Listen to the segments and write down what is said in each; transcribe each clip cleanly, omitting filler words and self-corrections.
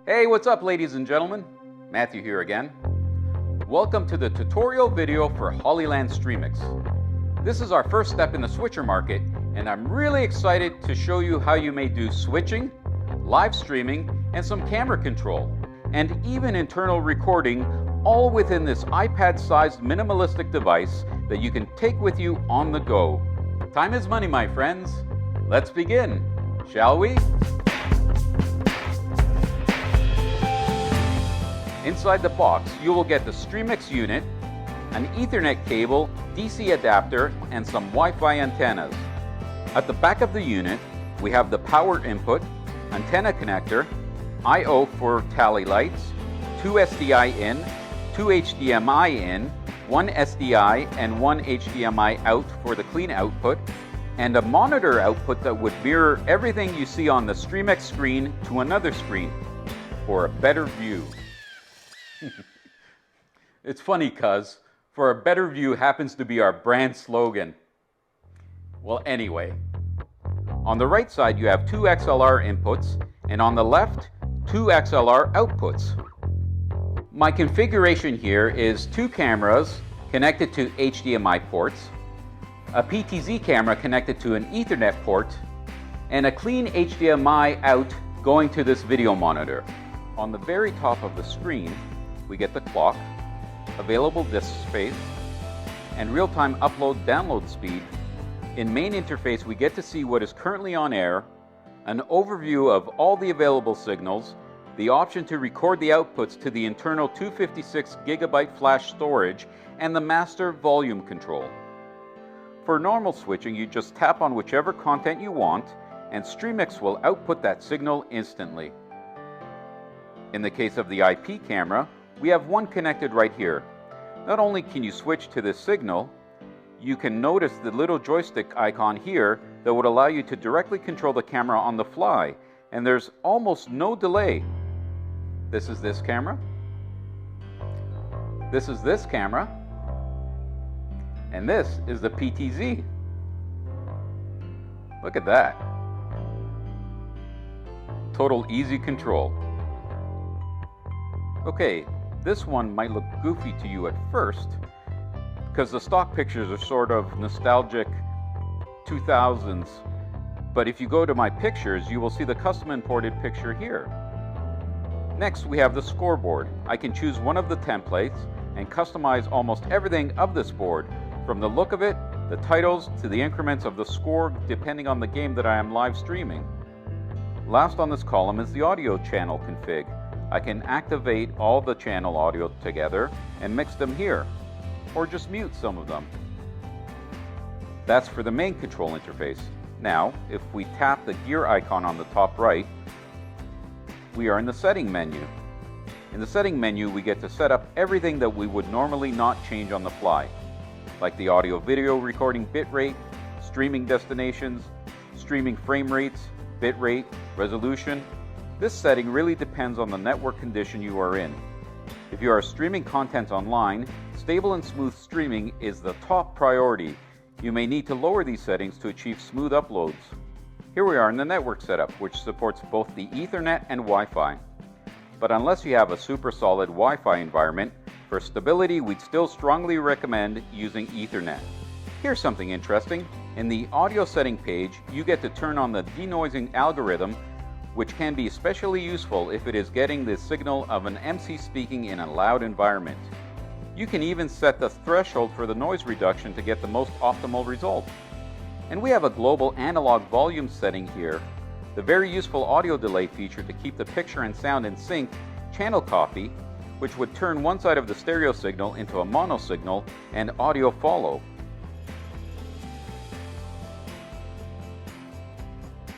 Hey, what's up, ladies and gentlemen? Matthew here again. Welcome to the tutorial video for Hollyland Streamix. This is our first step in the switcher market, and I'm really excited to show you how you may do switching, live streaming, and some camera control, and even internal recording, all within this iPad-sized minimalistic device that you can take with you on the go. Time is money, my friends. Let's begin, shall we? Inside the box, you will get the Streamix unit, an Ethernet cable, DC adapter, and some Wi-Fi antennas. At the back of the unit, we have the power input, antenna connector, I/O for tally lights, 2 SDI in, 2 HDMI in, 1 SDI and 1 HDMI out for the clean output, and a monitor output that would mirror everything you see on the Streamix screen to another screen for a better view. It's funny cuz for a better view happens to be our brand slogan. Well, anyway, on the right side you have 2 XLR inputs, and on the left 2 XLR outputs. My configuration here is 2 cameras connected to HDMI ports, a PTZ camera connected to an Ethernet port, and a clean HDMI out going to this video monitor. On the very top of the screen, we get the clock, available disk space, and real-time upload-download speed. In main interface, we get to see what is currently on air, an overview of all the available signals, the option to record the outputs to the internal 256 GB flash storage, and the master volume control. For normal switching, you just tap on whichever content you want, and Streamix will output that signal instantly. In the case of the IP camera, we have one connected right here. Not only can you switch to this signal, you can notice the little joystick icon here that would allow you to directly control the camera on the fly, and there's almost no delay. This is this camera. This is this camera. And this is the PTZ. Look at that. Total easy control. Okay, this one might look goofy to you at first because the stock pictures are sort of nostalgic 2000s, but if you go to my pictures, you will see the custom imported picture here. Next, we have the scoreboard. I can choose one of the templates and customize almost everything of this board, from the look of it, the titles, to the increments of the score depending on the game that I am live streaming. Last on this column is the audio channel config. I can activate all the channel audio together and mix them here, or just mute some of them. That's for the main control interface. Now, if we tap the gear icon on the top right, we are in the setting menu. In the setting menu, we get to set up everything that we would normally not change on the fly, like the audio-video recording bitrate, streaming destinations, streaming frame rates, bitrate, resolution. This setting really depends on the network condition you are in. If you are streaming content online, stable and smooth streaming is the top priority. You may need to lower these settings to achieve smooth uploads. Here we are in the network setup, which supports both the Ethernet and Wi-Fi. But unless you have a super solid Wi-Fi environment, for stability we'd still strongly recommend using Ethernet. Here's something interesting. In the audio setting page, you get to turn on the denoising algorithm, which can be especially useful if it is getting the signal of an MC speaking in a loud environment. You can even set the threshold for the noise reduction to get the most optimal result. And we have a global analog volume setting here, the very useful audio delay feature to keep the picture and sound in sync, channel copy, which would turn one side of the stereo signal into a mono signal, and audio follow.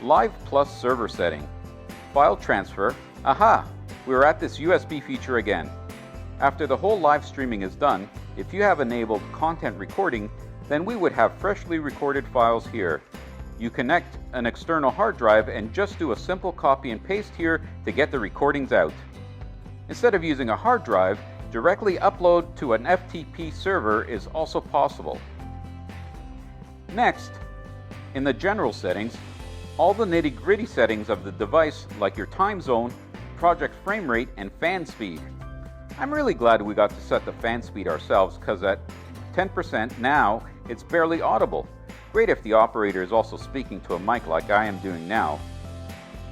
Live plus server setting. File transfer. Aha! We're at this USB feature again. After the whole live streaming is done, if you have enabled content recording, then we would have freshly recorded files here. You connect an external hard drive and just do a simple copy and paste here to get the recordings out. Instead of using a hard drive, directly upload to an FTP server is also possible. Next, in the general settings, all the nitty-gritty settings of the device, like your time zone, project frame rate and fan speed. I'm really glad we got to set the fan speed ourselves, because at 10% now, it's barely audible. Great if the operator is also speaking to a mic like I am doing now.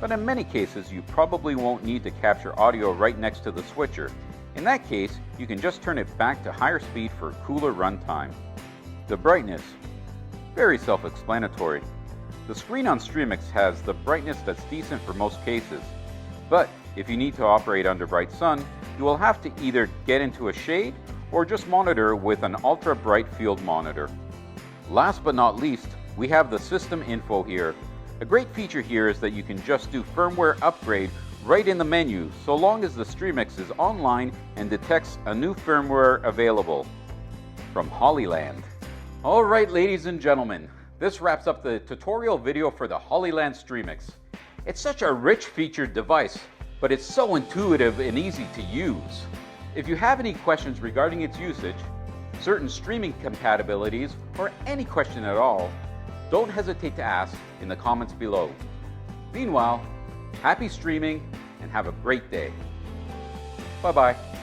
But in many cases, you probably won't need to capture audio right next to the switcher. In that case, you can just turn it back to higher speed for cooler runtime. The brightness. Very self-explanatory. The screen on Streamix has the brightness that's decent for most cases. But if you need to operate under bright sun, you will have to either get into a shade or just monitor with an ultra-bright field monitor. Last but not least, we have the system info here. A great feature here is that you can just do firmware upgrade right in the menu, so long as the Streamix is online and detects a new firmware available. From Hollyland. Alright, ladies and gentlemen, this wraps up the tutorial video for the Hollyland Streamix. It's such a rich featured device, but it's so intuitive and easy to use. If you have any questions regarding its usage, certain streaming compatibilities, or any question at all, don't hesitate to ask in the comments below. Meanwhile, happy streaming and have a great day. Bye-bye.